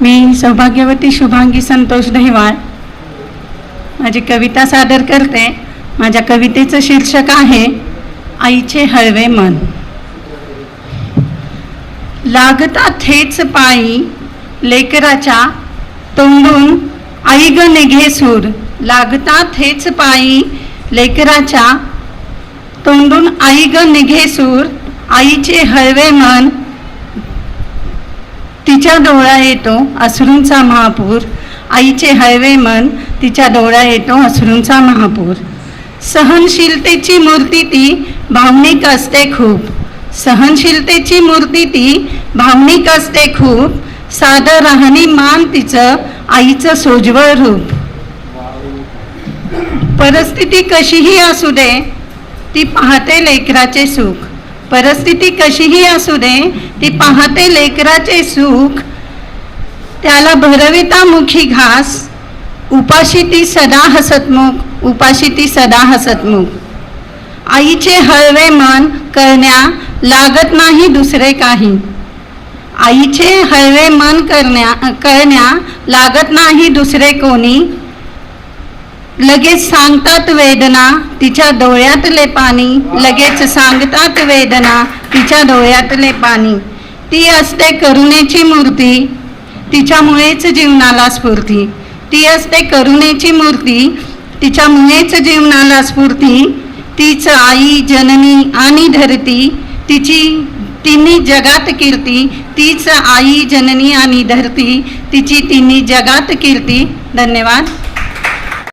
मी सौभाग्यवती शुभांगी संतोष दहिवाळ माझी कविता सादर करते। माझ्या कवितेचं शीर्षक आहे आईचे हळवे मन। लागता थेच पायी लेकराच्या तोंडून आई ग निघे सूर। लागता थेच पायी लेकराच्या तोंडून आई ग निघे सूर। आईचे हळवे मन तिच्या डोळा येतो अश्रूंचा महापूर। आईचे हळवे मन तिच्या डोळा येतो अश्रूंचा महापूर। सहनशीलतेची मूर्ती ती भावनिक असते खूप। सहनशीलतेची मूर्ती ती भावनिक असते खूप। साधं राहणीमान तिचं आईचं सोज्वळ रूप। परिस्थिती कशीही असू दे ती पाहते लेकराचे सुख। परिस्थिती कशीही असू दे ती पाहते लेकराचे सुख। त्याला भरविता मुखी घास उपाशी ती सदा हसतमुख। उपाशी ती सदा हसतमुख। आईचे हळवे मन करण्या लागत नाही दुसरे काही। आईचे हळवे मन करण्या लागत नाही दुसरे कोणी। लगेच सांगतात वेदना तिच्या डोळ्यातले पाणी। लगेच सांगतात वेदना तिच्या डोळ्यातले पाणी। ती असते करुणेची मूर्ती तिच्यामुळेच जीवनाला स्फूर्ती। ती असते करुणेची मूर्ती तिच्यामुळेच जीवनाला स्फूर्ती। तीच आई जननी आणि धरती तिन्ही जगात कीर्ती। तीच आई जननी आणि धरती तिन्ही जगात कीर्ती। धन्यवाद।